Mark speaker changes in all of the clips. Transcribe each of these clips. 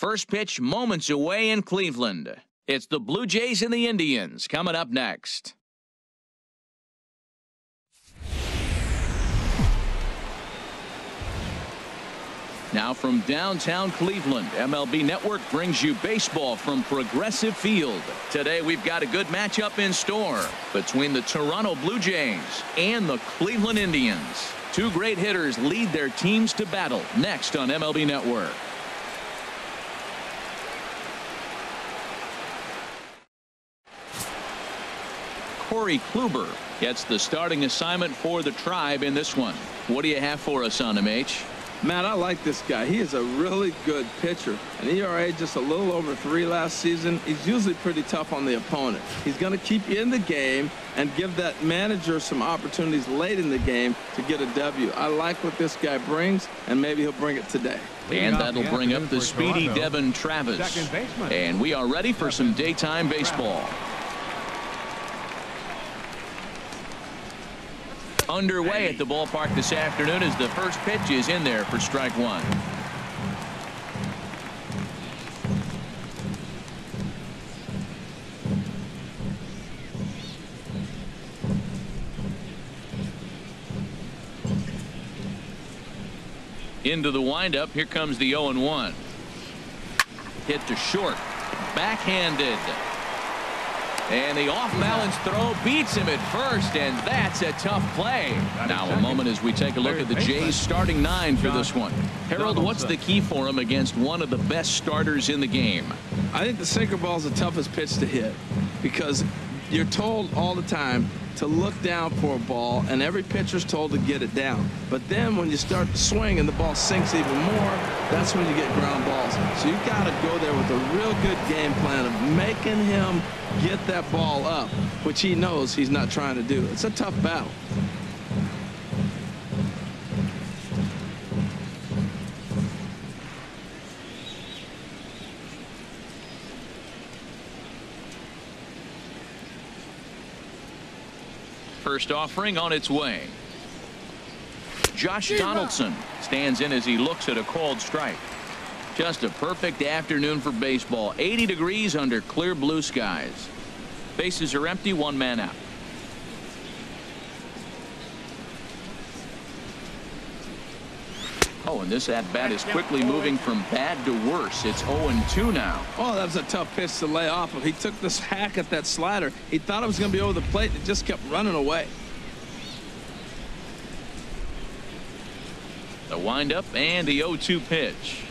Speaker 1: First pitch moments away in Cleveland. It's the Blue Jays and the Indians coming up next. Now from downtown Cleveland, MLB Network brings you baseball from Progressive Field. Today we've got a good matchup in store between the Toronto Blue Jays and the Cleveland Indians. Two great hitters lead their teams to battle next on MLB Network. Corey Kluber gets the starting assignment for the Tribe in this one. What do you have for us on him, H?
Speaker 2: Matt, I like this guy. He is a really good pitcher. An ERA just a little over 3 last season. He's usually pretty tough on the opponent. He's going to keep you in the game and give that manager some opportunities late in the game to get a W. I like what this guy brings, and maybe he'll bring it today.
Speaker 1: And that'll bring up the speedy Devin Travis. And we are ready for some daytime baseball. Underway at the ballpark this afternoon as the first pitch is in there for strike one. Into the windup. Here comes the 0-1. Hit to short. Backhanded. And the off-balance throw beats him at first, and that's a tough play. Now a moment as we take a look at the Jays starting 9 for this one. Harold, what's the key for him against one of the best starters in the game?
Speaker 2: I think the sinker ball is the toughest pitch to hit because you're told all the time to look down for a ball, and every pitcher's told to get it down. But then when you start to swing and the ball sinks even more, that's when you get ground balls. So you got to go there with a real good game plan of making him get that ball up, which he knows he's not trying to do. It's a tough battle.
Speaker 1: First offering on its way. Josh Donaldson stands in as he looks at a called strike. Just a perfect afternoon for baseball. 80 degrees under clear blue skies. Bases are empty, one man out. Oh, and this at-bat is quickly moving from bad to worse. It's 0-2 now.
Speaker 2: Oh, that was a tough pitch to lay off of. He took this hack at that slider. He thought it was going to be over the plate. It just kept running away.
Speaker 1: The windup and the 0-2 pitch.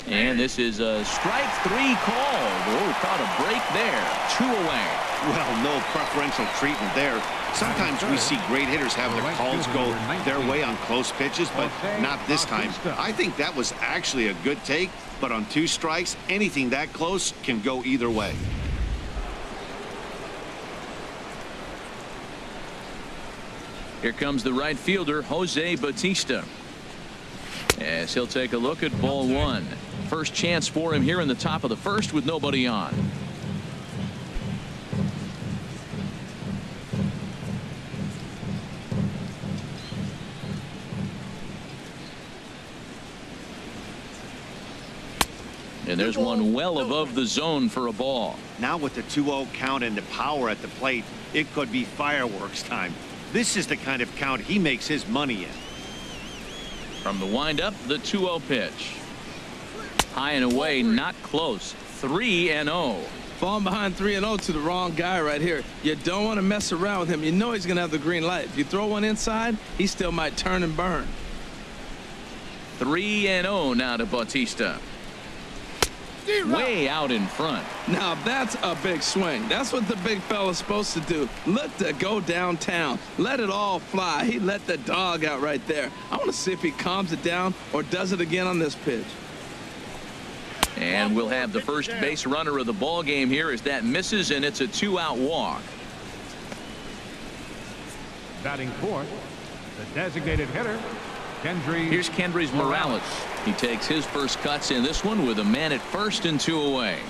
Speaker 1: And this is a strike 3 called. Oh, caught a break there. 2 away.
Speaker 3: Well, no preferential treatment there. Sometimes we see great hitters have their calls go their way on close pitches, but not this time. I think that was actually a good take, but on 2 strikes, anything that close can go either way.
Speaker 1: Here comes the right fielder, Jose Bautista. As he'll take a look at ball 1. First chance for him here in the top of the first with nobody on. And there's one well above the zone for a ball.
Speaker 3: Now with the 2-0 count and the power at the plate, it could be fireworks time. This is the kind of count he makes his money in.
Speaker 1: From the windup, the 2-0 pitch. High and away, not close. 3-0.
Speaker 2: Falling behind 3-0 to the wrong guy right here. You don't want to mess around with him. You know he's going to have the green light. If you throw one inside, he still might turn and burn.
Speaker 1: 3-0 now to Bautista. Way out in front.
Speaker 2: Now that's a big swing. That's what the big fella's supposed to do. Look to go downtown. Let it all fly. He let the dog out right there. I want to see if he calms it down or does it again on this pitch.
Speaker 1: And we'll have the first base runner of the ball game here as that misses, and it's a 2-out walk.
Speaker 4: Batting fourth, the designated hitter,
Speaker 1: Here's Kendrys Morales. He takes his first cuts in this one with a man at first and 2 away.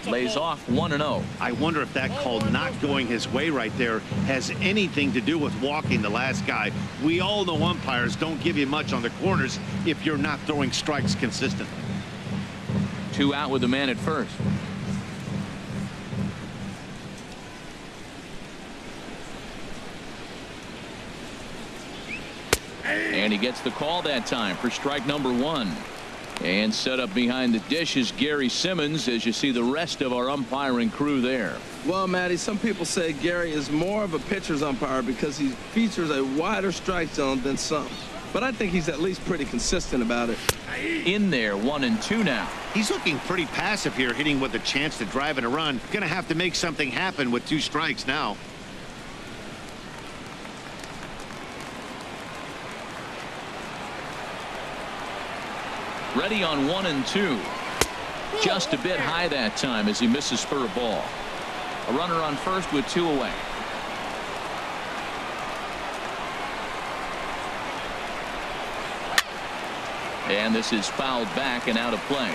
Speaker 1: lays off 1-0.
Speaker 3: I wonder if that call not going his way right there has anything to do with walking the last guy. We all know umpires don't give you much on the corners if you're not throwing strikes consistently.
Speaker 1: 2 out with the man at first. And he gets the call that time for strike number 1. And set up behind the dish is Gary Simmons, as you see the rest of our umpiring crew there.
Speaker 2: Well, Matty, some people say Gary is more of a pitcher's umpire because he features a wider strike zone than some. But I think he's at least pretty consistent about it.
Speaker 1: In there, 1-2 now.
Speaker 3: He's looking pretty passive here, hitting with a chance to drive in a run. Gonna have to make something happen with 2 strikes now.
Speaker 1: Ready on 1-2. Just a bit high that time as he misses for a ball. A runner on first with 2 away. And this is fouled back and out of play.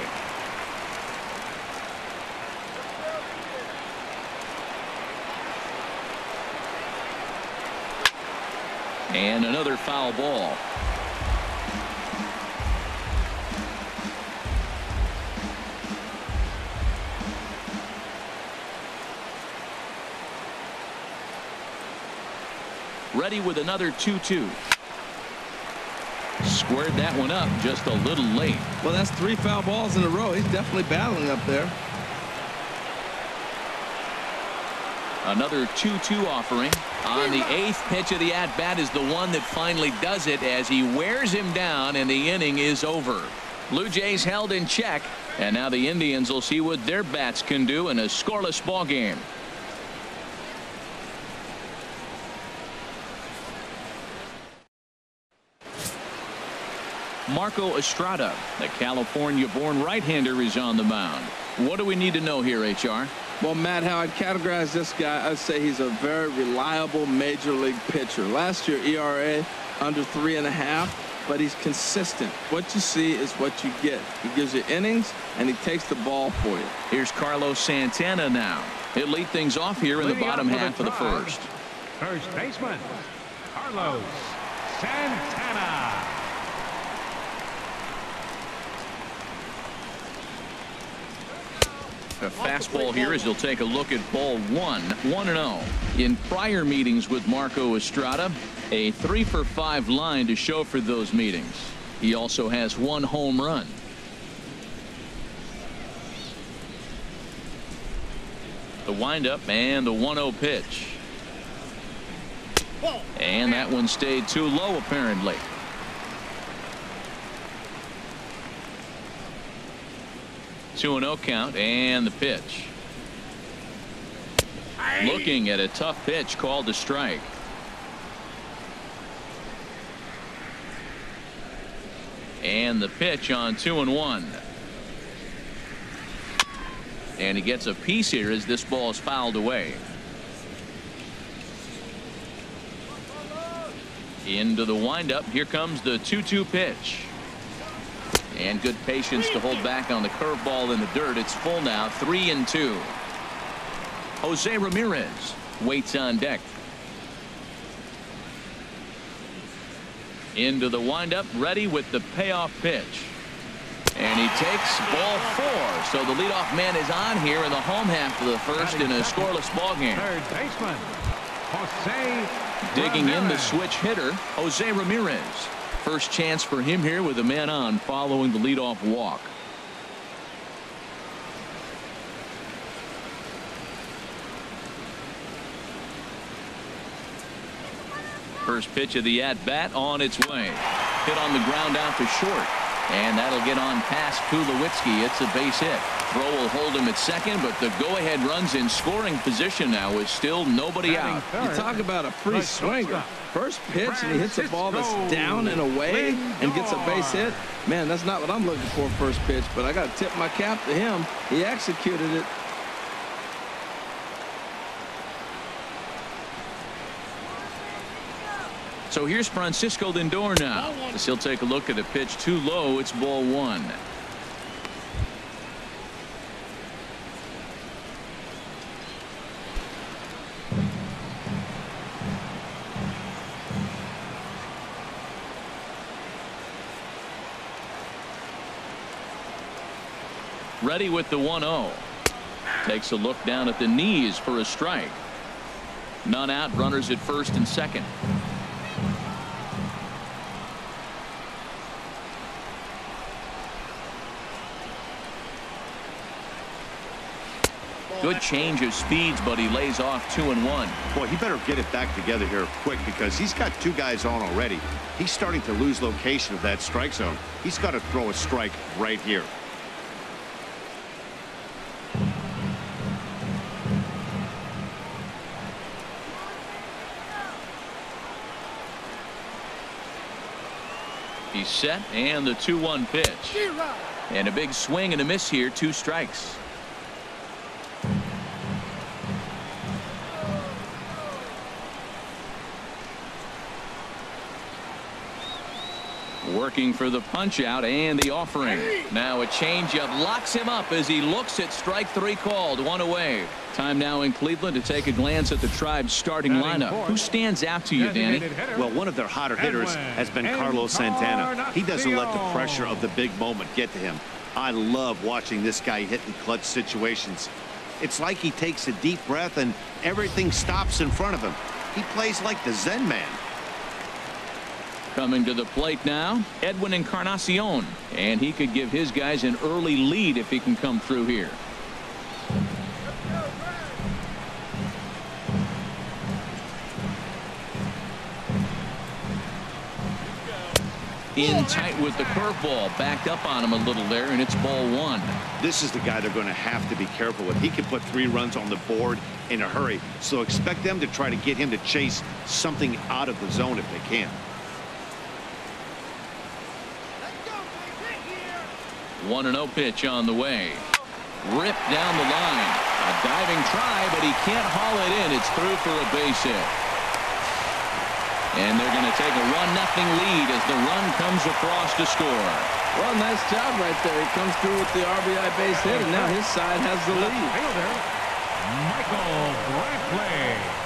Speaker 1: And another foul ball. Ready with another 2-2. Squared that one up just a little late.
Speaker 2: Well, that's 3 foul balls in a row. He's definitely battling up there.
Speaker 1: Another 2-2 offering. On the 8th pitch of the at-bat is the one that finally does it as he wears him down and the inning is over. Blue Jays held in check, and now the Indians will see what their bats can do in a scoreless ball game. Marco Estrada, the California-born right-hander, is on the mound. What do we need to know here, HR?
Speaker 2: Well, Matt, how I'd categorize this guy, I'd say he's a very reliable major league pitcher. Last year, ERA under 3.5, but he's consistent. What you see is what you get. He gives you innings, and he takes the ball for you.
Speaker 1: Here's Carlos Santana now. He'll lead things off here in the bottom half of the first.
Speaker 4: First baseman, Carlos Santana.
Speaker 1: A fastball here as he'll take a look at ball 1, 1-0. In prior meetings with Marco Estrada, a 3-for-5 line to show for those meetings. He also has 1 home run. The windup and the 1-0 pitch. And that one stayed too low apparently. 2-0 count and the pitch. Looking at a tough pitch called a strike. And the pitch on 2-1. And he gets a piece here as this ball is fouled away. Into the windup. Here comes the 2-2 pitch. And good patience to hold back on the curveball in the dirt. It's full now, 3-2. Jose Ramirez waits on deck. Into the windup, ready with the payoff pitch. And he takes ball 4. So the leadoff man is on here in the home half of the first in a scoreless ball game.
Speaker 4: Third baseman, Jose
Speaker 1: Digging in the
Speaker 4: Ramirez.
Speaker 1: switch hitter, Jose Ramirez. First chance for him here with a man on following the leadoff walk. First pitch of the at-bat on its way. Hit on the ground out to short. And that'll get on past Tulowitzki. It's a base hit. Throw will hold him at second, but the go-ahead run's in scoring position now with still nobody out.
Speaker 2: You talk about a free swinger. First pitch, and he hits a ball that's down and away and gets a base hit. Man, that's not what I'm looking for first pitch, but I got to tip my cap to him. He executed it.
Speaker 1: So here's Francisco Lindor now. As he'll take a look at a pitch too low. It's ball 1. ready with the 1-0. Takes a look down at the knees for a strike. None out, runners at first and second. Good change of speeds, but he lays off 2-1.
Speaker 3: Boy, he better get it back together here quick because he's got two guys on already. He's starting to lose location of that strike zone. He's got to throw a strike right here.
Speaker 1: He's set, and the 2-1 pitch. And a big swing and a miss here, 2 strikes. Working for the punch out and the offering. Now a changeup locks him up as he looks at strike 3 called. 1 away. Time now in Cleveland to take a glance at the Tribe's starting lineup. Who stands out to you, Danny?
Speaker 3: Well, one of their hotter hitters has been Carlos Santana. He doesn't let the pressure of the big moment get to him. I love watching this guy hit in clutch situations. It's like he takes a deep breath and everything stops in front of him. He plays like the Zen man.
Speaker 1: Coming to the plate now, Edwin Encarnacion, and he could give his guys an early lead if he can come through here. In tight with the curveball, backed up on him a little there, and it's ball 1.
Speaker 3: This is the guy they're going to have to be careful with. He can put 3 runs on the board in a hurry, so expect them to try to get him to chase something out of the zone if they can.
Speaker 1: 1-0 pitch on the way. Ripped down the line. A diving try, but he can't haul it in. It's through for a base hit. And they're going to take a 1-0 lead as the run comes across to score.
Speaker 2: Well, nice job right there. He comes through with the RBI base hit, and now his side has the lead.
Speaker 4: Fielder, Michael Brantley.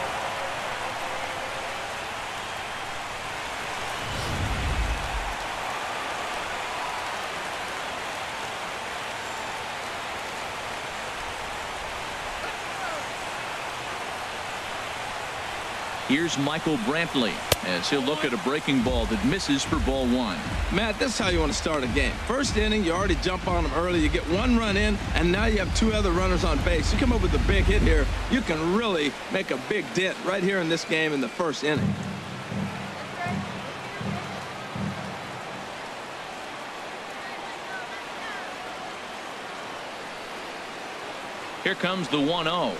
Speaker 1: Here's Michael Brantley as he'll look at a breaking ball that misses for ball 1.
Speaker 2: Matt, this is how you want to start a game. First inning, you already jump on them early. You get 1 run in, and now you have 2 other runners on base. You come up with a big hit here, you can really make a big dent right here in this game in the first inning.
Speaker 1: Here comes the 1-0.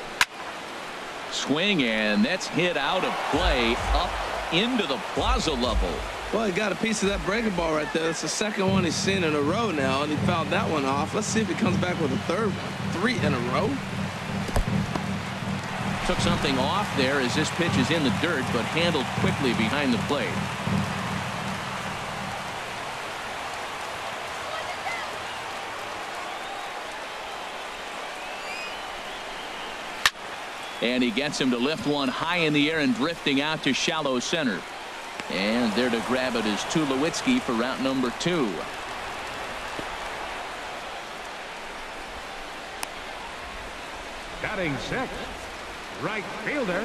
Speaker 1: Swing, and that's hit out of play up into the plaza level.
Speaker 2: Well, he got a piece of that breaking ball right there. That's the second one he's seen in a row now, and he fouled that one off. Let's see if he comes back with a third one. 3 in a row.
Speaker 1: Took something off there as this pitch is in the dirt, but handled quickly behind the plate. And he gets him to lift one high in the air and drifting out to shallow center. And there to grab it is Tulowitzki for route number 2.
Speaker 4: Batting 6th, right fielder,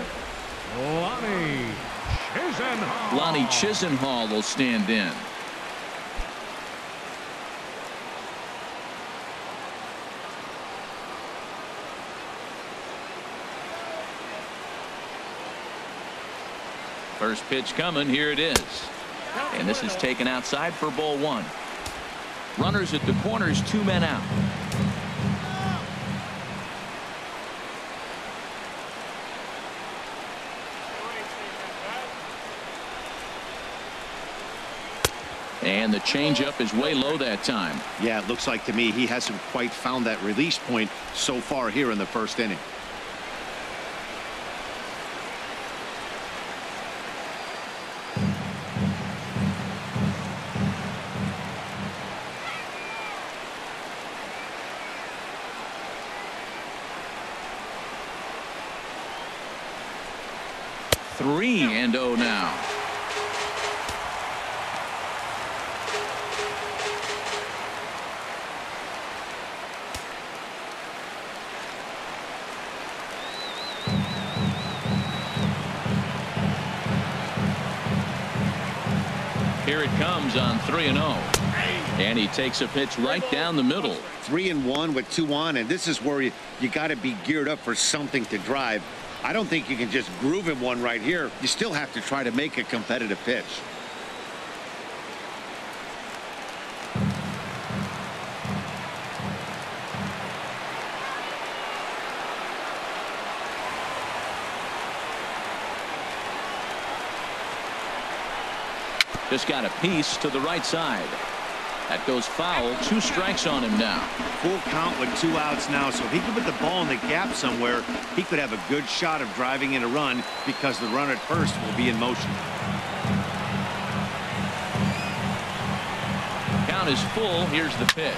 Speaker 4: Lonnie Chisenhall.
Speaker 1: Lonnie Chisenhall will stand in. First pitch coming. Here it is. And this is taken outside for ball 1. Runners at the corners, 2 men out. And the changeup is way low that time.
Speaker 3: Yeah, it looks like to me he hasn't quite found that release point so far here in the first inning.
Speaker 1: Three and 0 now. Here it comes on 3-0. And he takes a pitch right down the middle.
Speaker 3: 3-1 with 2 on, and this is where you got to be geared up for something to drive. I don't think you can just groove him one right here. You still have to try to make a competitive pitch.
Speaker 1: Just got a piece to the right side. That goes foul. 2 strikes on him now.
Speaker 3: Full count with 2 outs now, so if he could put the ball in the gap somewhere, he could have a good shot of driving in a run because the runner at first will be in motion.
Speaker 1: Count is full. Here's the pitch.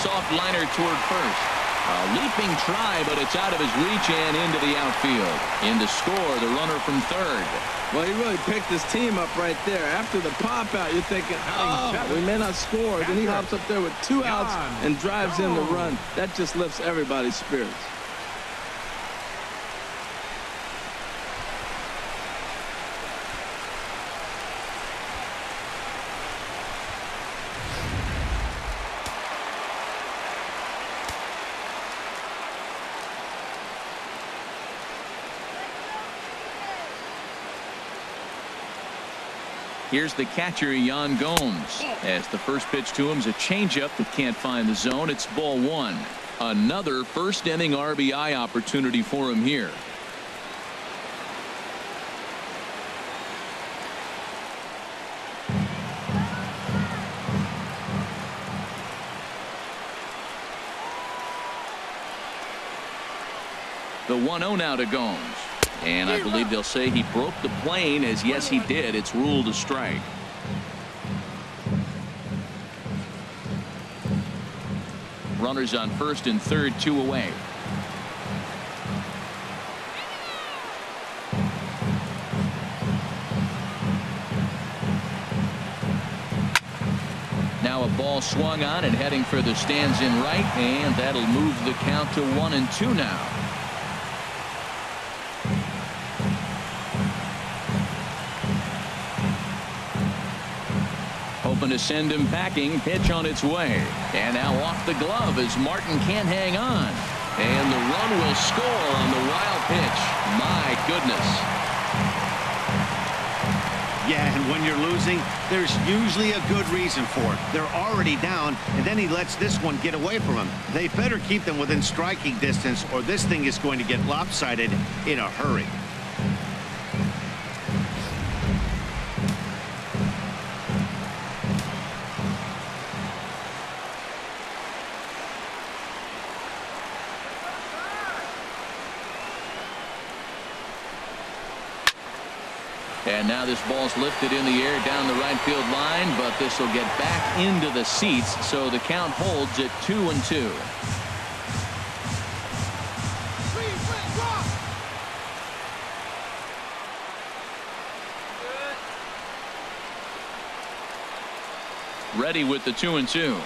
Speaker 1: Soft liner toward first. A leaping try, but it's out of his reach and into the outfield. In to score, the runner from third.
Speaker 2: Well, he really picked his team up right there. After the pop out, you're thinking, oh, we may not score. Then he hops up there with 2 outs and drives in the run. That just lifts everybody's spirits.
Speaker 1: Here's the catcher, Yan Gomes. As the first pitch to him is a changeup that can't find the zone. It's ball 1. Another first inning RBI opportunity for him here. The 1-0 now to Gomes. And I believe they'll say he broke the plane, as yes, he did. It's ruled a strike. Runners on first and third, 2 away. Now a ball swung on and heading for the stands in right, and that'll move the count to 1-2 now. Hoping to send him packing. Pitch on its way. And now off the glove as Martin can't hang on. And the run will score on the wild pitch. My goodness.
Speaker 3: Yeah, and when you're losing, there's usually a good reason for it. They're already down, and then he lets this one get away from him. They better keep them within striking distance, or this thing is going to get lopsided in a hurry.
Speaker 1: And now this ball's lifted in the air down the right field line, but this will get back into the seats, so the count holds at 2-2. Ready with the 2-2.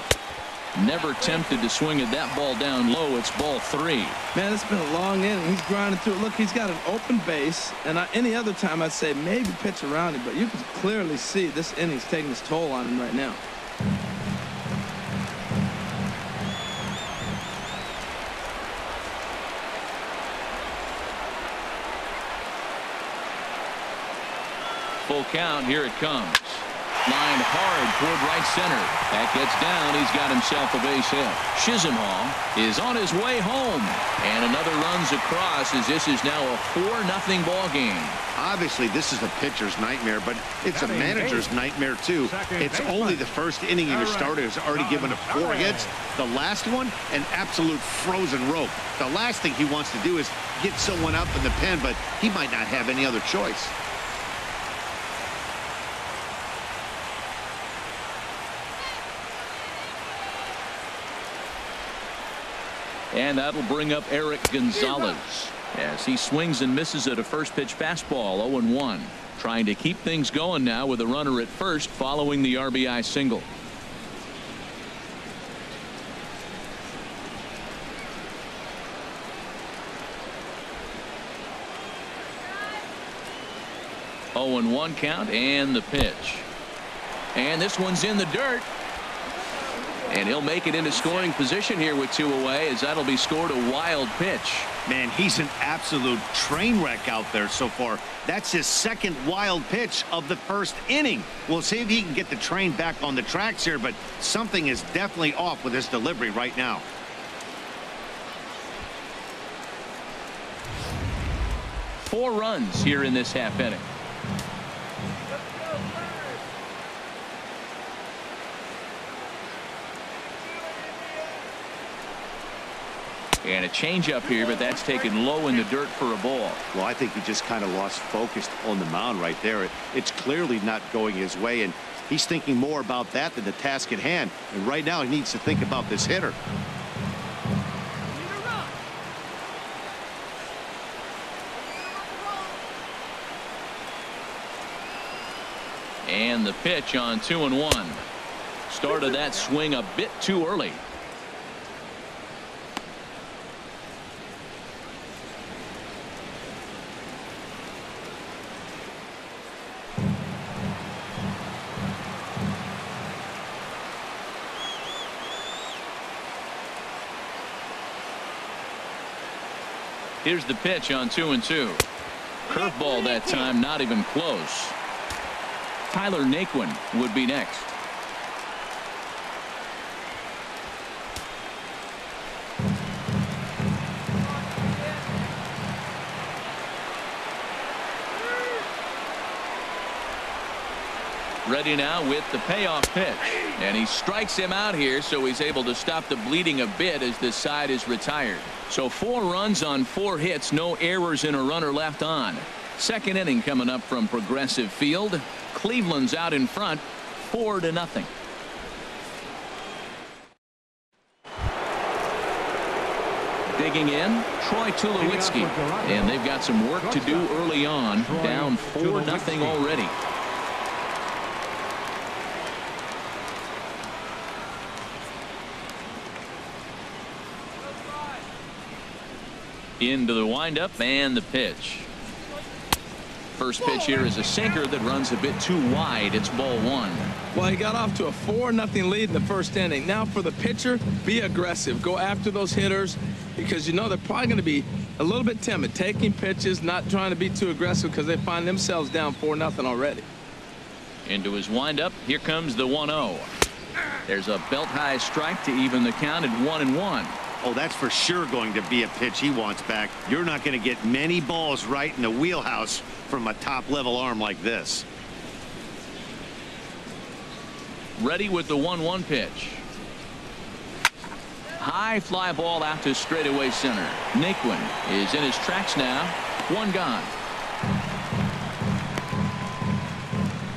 Speaker 1: Never tempted to swing at that ball down low. It's ball 3.
Speaker 2: Man, it's been a long inning. He's grinding through it. Look, he's got an open base, and any other time I'd say maybe pitch around him, but you can clearly see this inning's taking its toll on him right now.
Speaker 1: Full count. Here it comes. Lined hard toward right center. That gets down. He's got himself a base hit. Chisenhall is on his way home. And another runs across, as this is now a 4-0 ball game.
Speaker 3: Obviously, this is a pitcher's nightmare, but it's a manager's nightmare, too. It's only the first inning, and your starter has already given up 4 hits. The last one, an absolute frozen rope. The last thing he wants to do is get someone up in the pen, but he might not have any other choice.
Speaker 1: And that'll bring up Eric Gonzalez as he swings and misses at a first pitch fastball. 0-1. Trying to keep things going now with a runner at first following the RBI single. Oh, 0-1 count, and the pitch. And this one's in the dirt. And he'll make it into scoring position here with 2 away, as that'll be scored a wild pitch.
Speaker 3: Man, he's an absolute train wreck out there so far. That's his second wild pitch of the first inning. We'll see if he can get the train back on the tracks here, but something is definitely off with his delivery right now.
Speaker 1: Four runs here in this half inning. And a changeup here, but that's taken low in the dirt for a ball.
Speaker 3: Well, I think he just kind of lost focus on the mound right there. It's clearly not going his way, and he's thinking more about that than the task at hand. And right now he needs to think about this hitter.
Speaker 1: And the pitch on 2-1. Started that swing a bit too early. Here's the pitch on 2-2. Curveball that time, not even close. Tyler Naquin would be next. Ready now with the payoff pitch. And he strikes him out here, so he's able to stop the bleeding a bit as this side is retired. So 4 runs on 4 hits, no errors and a runner left on. Second inning coming up from Progressive Field. Cleveland's out in front, 4-0. Digging in, Troy Tulowitzki. And they've got some work to do early on, down 4-0 already. Into the windup and the pitch. First pitch here is a sinker that runs a bit too wide. It's ball 1.
Speaker 2: Well, he got off to a 4-0 lead in the first inning. Now for the pitcher, be aggressive. Go after those hitters, because you know they're probably going to be a little bit timid, taking pitches, not trying to be too aggressive because they find themselves down 4-0 already.
Speaker 1: Into his windup. Here comes the 1-0. There's a belt-high strike to even the count at 1-1.
Speaker 3: Oh, that's for sure going to be a pitch he wants back. You're not going to get many balls right in the wheelhouse from a top-level arm like this.
Speaker 1: Ready with the 1-1 pitch. High fly ball out to straightaway center. Naquin is in his tracks now. 1 gone.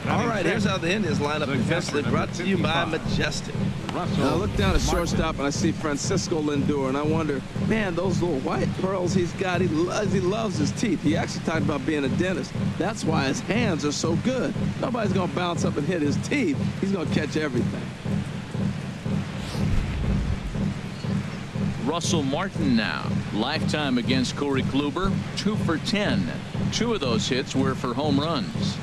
Speaker 2: All right, here's how the Indians line up defensively, brought to you by Majestic. Now I look down at shortstop and I see Francisco Lindor, and I wonder, man, those little white pearls he's got, he loves his teeth. He actually talked about being a dentist. That's why his hands are so good. Nobody's going to bounce up and hit his teeth. He's going to catch everything.
Speaker 1: Russell Martin now. Lifetime against Corey Kluber, 2 for 10. 2 of those hits were for home runs.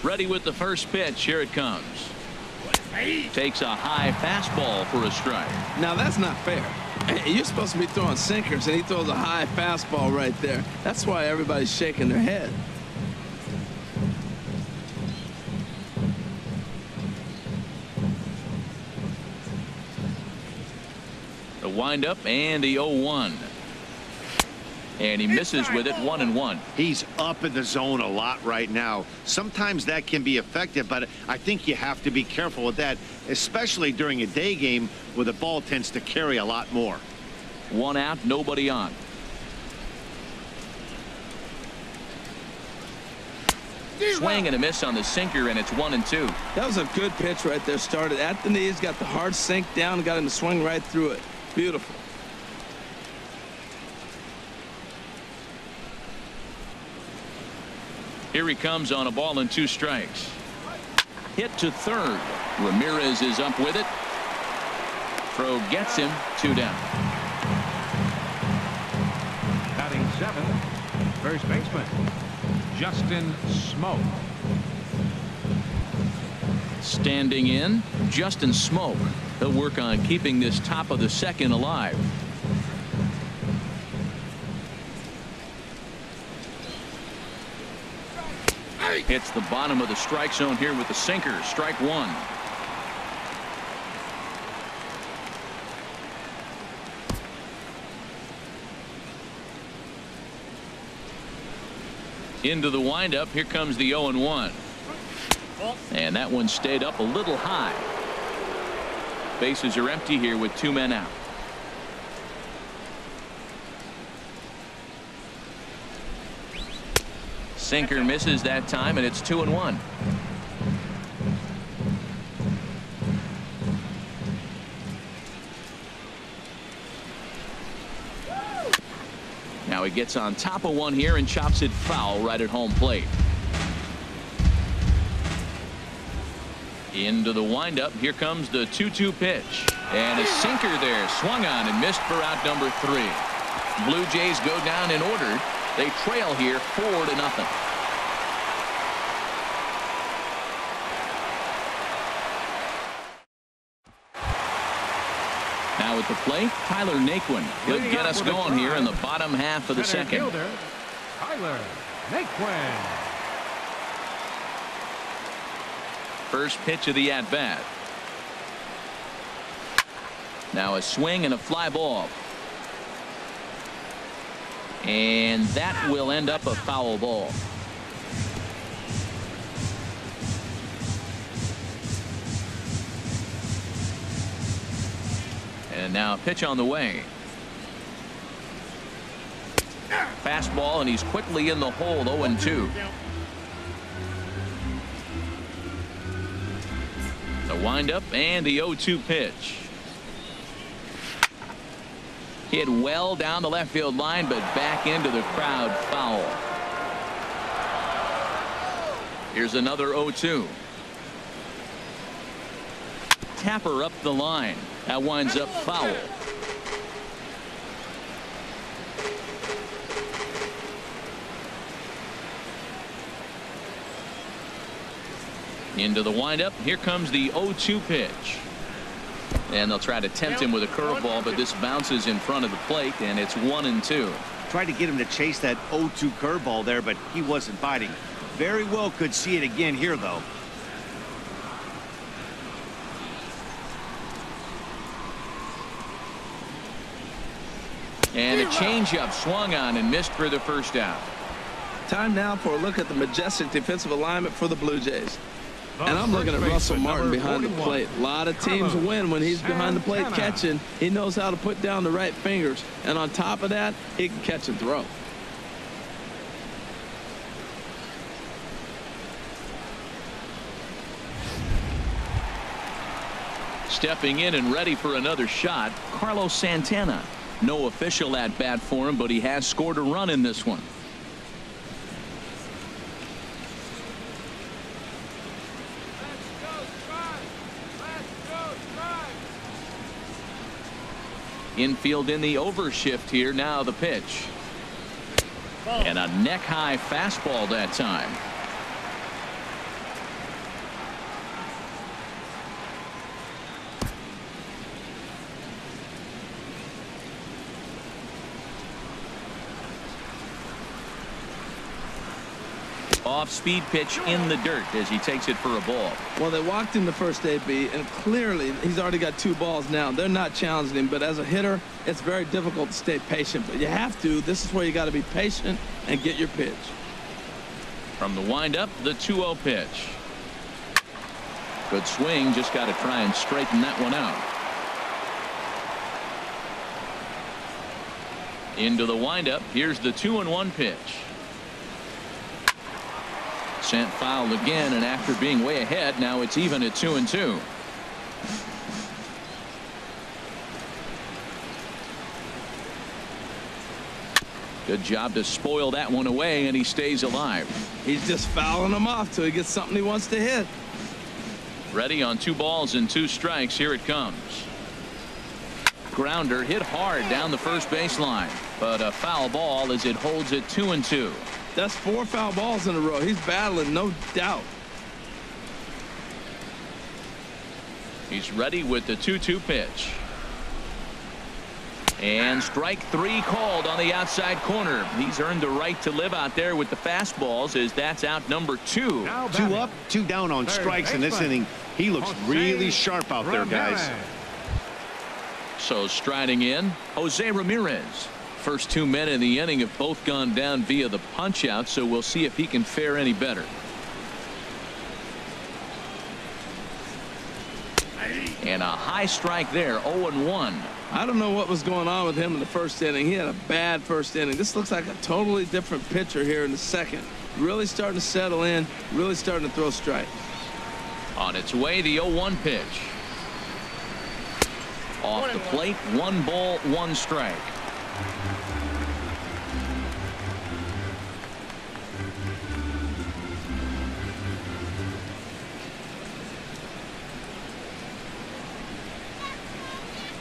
Speaker 1: Ready with the first pitch. Here it comes. Takes a high fastball for a strike.
Speaker 2: Now that's not fair. You're supposed to be throwing sinkers, and he throws a high fastball right there. That's why everybody's shaking their head.
Speaker 1: The windup and the 0-1. And he misses with it, 1-1.
Speaker 3: He's up in the zone a lot right now. Sometimes that can be effective, but I think you have to be careful with that, especially during a day game where the ball tends to carry a lot more.
Speaker 1: 1 out, nobody on. Swing and a miss on the sinker, and it's 1-2.
Speaker 2: That was a good pitch right there. Started at the knees, got the hard sink down, and got him to swing right through it. Beautiful.
Speaker 1: Here he comes on a ball and 2 strikes. Hit to third. Ramirez is up with it. Throw gets him, 2 down.
Speaker 4: Batting 7th, first baseman. Justin Smoke.
Speaker 1: Standing in, Justin Smoke. He'll work on keeping this top of the second alive. Hits the bottom of the strike zone here with the sinker. Strike one. Into the windup. Here comes the 0-1. And that one stayed up a little high. Bases are empty here with 2 men out. Sinker misses that time, and it's 2-1. Now he gets on top of one here and chops it foul right at home plate. Into the windup. Here comes the 2-2 pitch. And a sinker there. Swung on and missed for out number 3. Blue Jays go down in order. They trail here 4-0. Now at the plate, Tyler Naquin. He'll get us going here in the bottom half of the second.
Speaker 4: Fielder, Tyler Naquin.
Speaker 1: First pitch of the at-bat. Now a swing and a fly ball. And that will end up a foul ball. And now a pitch on the way. Fastball, and he's quickly in the hole. 0-2. The windup and the 0-2 pitch. Hit well down the left field line, but back into the crowd. Foul. Here's another 0-2. Tapper up the line. That winds up foul. Into the windup. Here comes the 0-2 pitch. And they'll try to tempt him with a curveball, but this bounces in front of the plate, and it's 1-2.
Speaker 3: Tried to get him to chase that 0-2 curveball there, but he wasn't biting. Very well could see it again here, though.
Speaker 1: And a changeup swung on and missed for the first out.
Speaker 2: Time now for a look at the majestic defensive alignment for the Blue Jays. And I'm looking at Russell Martin behind the plate. A lot of teams win when he's behind the plate catching. He knows how to put down the right fingers. And on top of that, he can catch and throw.
Speaker 1: Stepping in and ready for another shot, Carlos Santana. No official at bat for him, but he has scored a run in this one. Infield in the overshift here. Now the pitch. And a neck high fastball that time. Off-speed pitch in the dirt as he takes it for a ball.
Speaker 2: Well, they walked in the first AB, and clearly he's already got 2 balls now. They're not challenging him, but as a hitter, it's very difficult to stay patient. But you have to. This is where you got to be patient and get your pitch.
Speaker 1: From the windup, the 2-0 pitch. Good swing. Just got to try and straighten that one out. Into the windup. Here's the 2-1 pitch. Sent foul again, and after being way ahead, now it's even at 2-2. Good job to spoil that one away, and he stays alive.
Speaker 2: He's just fouling them off till he gets something he wants to hit.
Speaker 1: Ready on 2 balls and 2 strikes. Here it comes. Grounder hit hard down the first baseline, but a foul ball as it holds it 2-2.
Speaker 2: That's 4 foul balls in a row. He's battling, no doubt.
Speaker 1: He's ready with the 2-2 pitch. And strike 3 called on the outside corner. He's earned the right to live out there with the fastballs, as that's out number 2.
Speaker 3: 2 up, 2 down on strikes in this inning. He looks really sharp out there, guys.
Speaker 1: So striding in, Jose Ramirez. First 2 men in the inning have both gone down via the punch out, so we'll see if he can fare any better. And a high strike there, 0-1.
Speaker 2: I don't know what was going on with him in the first inning. He had a bad first inning. This looks like a totally different pitcher here in the second. Really starting to settle in, really starting to throw strikes.
Speaker 1: On its way, the 0-1 pitch. Off the plate, 1 ball, 1 strike.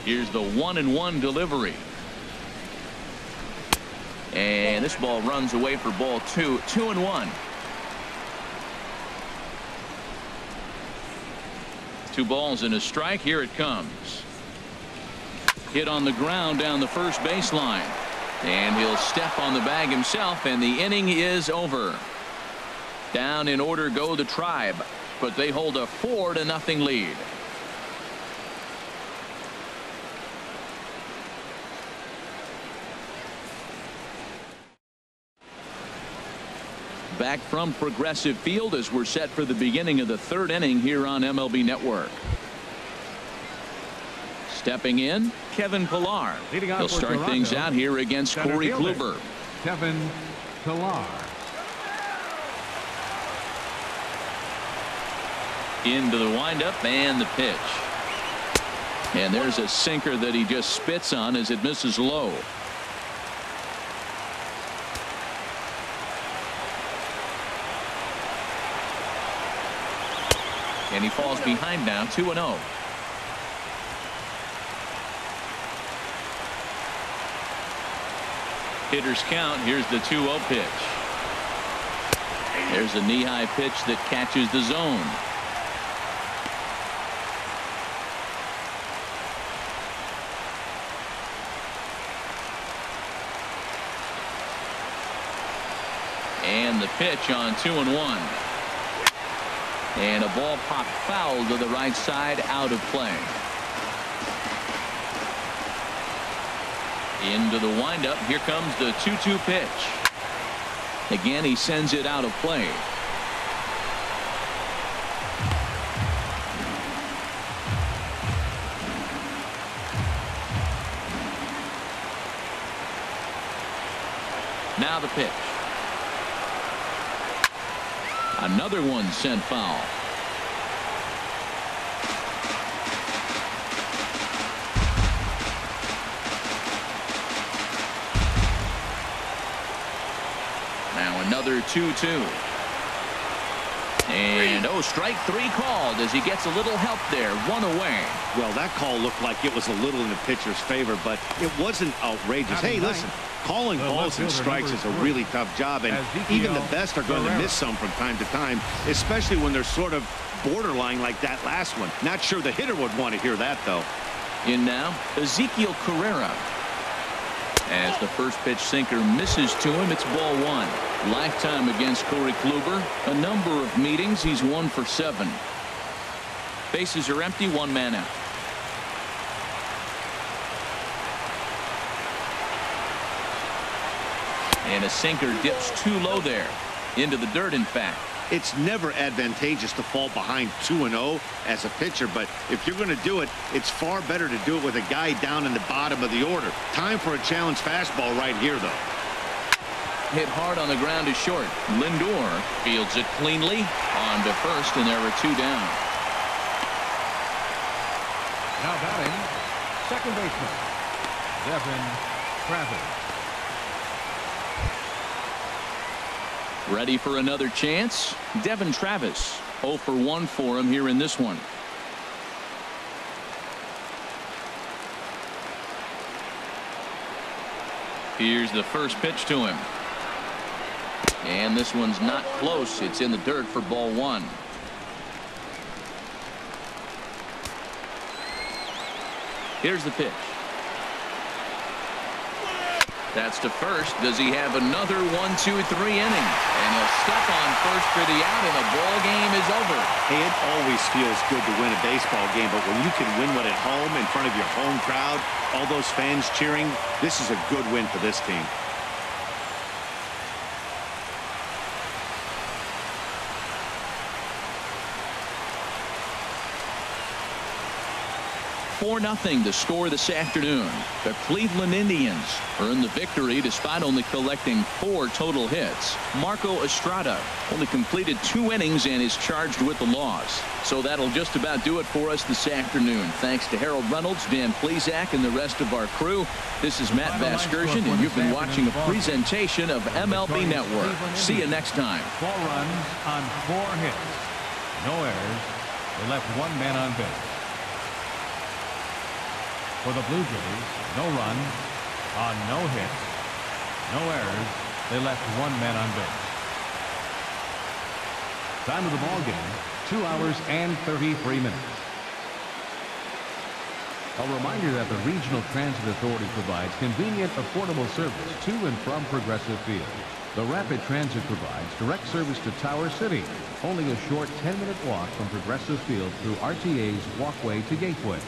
Speaker 1: Here's the 1-1 delivery. And this ball runs away for ball 2. 2-1. 2 balls and a strike. Here it comes. Hit on the ground down the first baseline. And he'll step on the bag himself, and the inning is over. Down in order go the Tribe, but they hold a 4-0 lead. Back from Progressive Field as we're set for the beginning of the 3rd inning here on MLB Network. Stepping in, Kevin Pillar. He'll start things out here against Corey Kluber.
Speaker 4: Kevin Pillar.
Speaker 1: Into the windup and the pitch. And there's a sinker that he just spits on as it misses low. And he falls behind now, 2-0. Hitters count. Here's the 2-0 pitch. There's a knee-high pitch that catches the zone. And the pitch on 2-1. And a ball popped foul to the right side, out of play. Into the windup. Here comes the 2-2 pitch. Again, he sends it out of play. Now the pitch. Another one sent foul. Now another 2-2. And strike 3 called as he gets a little help there. 1 away.
Speaker 3: Well, that call looked like it was a little in the pitcher's favor, but it wasn't outrageous. Hey, listen, calling balls and strikes is a really tough job, and even the best are going to miss some from time to time, especially when they're sort of borderline like that last one. Not sure the hitter would want to hear that, though.
Speaker 1: In now, Ezekiel Carrera. As the first pitch sinker misses to him, it's ball 1. Lifetime against Corey Kluber. A number of meetings. He's 1 for 7. Bases are empty. 1 man out. And a sinker dips too low there. Into the dirt, in fact.
Speaker 3: It's never advantageous to fall behind 2-0 as a pitcher, but if you're going to do it, it's far better to do it with a guy down in the bottom of the order. Time for a challenge fastball right here, though.
Speaker 1: Hit hard on the ground to short. Lindor fields it cleanly on to first, and there are 2 down.
Speaker 4: Now batting, second baseman, Devin Travis.
Speaker 1: Ready for another chance? Devin Travis. 0 for 1 for him here in this one. Here's the first pitch to him. And this one's not close. It's in the dirt for ball one. Here's the pitch. That's to first. Does he have another 1, 2, 3 innings? And he'll step on first for the out, and the ball game is over.
Speaker 3: Hey, it always feels good to win a baseball game, but when you can win one at home in front of your home crowd, all those fans cheering, this is a good win for this team.
Speaker 1: 4-0 the score this afternoon. The Cleveland Indians earned the victory despite only collecting 4 total hits. Marco Estrada only completed 2 innings and is charged with the loss. So that'll just about do it for us this afternoon. Thanks to Harold Reynolds, Dan Plesac, and the rest of our crew. This is Matt Vasgersian, and you've been watching a presentation of MLB Network. See you next time.
Speaker 4: 4 runs on 4 hits. No errors. They left 1 man on base. For the Blue Jays, no run on no hits, no errors. They left 1 man on base. Time of the ball game, 2 hours and 33 minutes. A reminder that the Regional Transit Authority provides convenient, affordable service to and from Progressive Field. The Rapid Transit provides direct service to Tower City, only a short 10-minute walk from Progressive Field through RTA's Walkway to Gateway.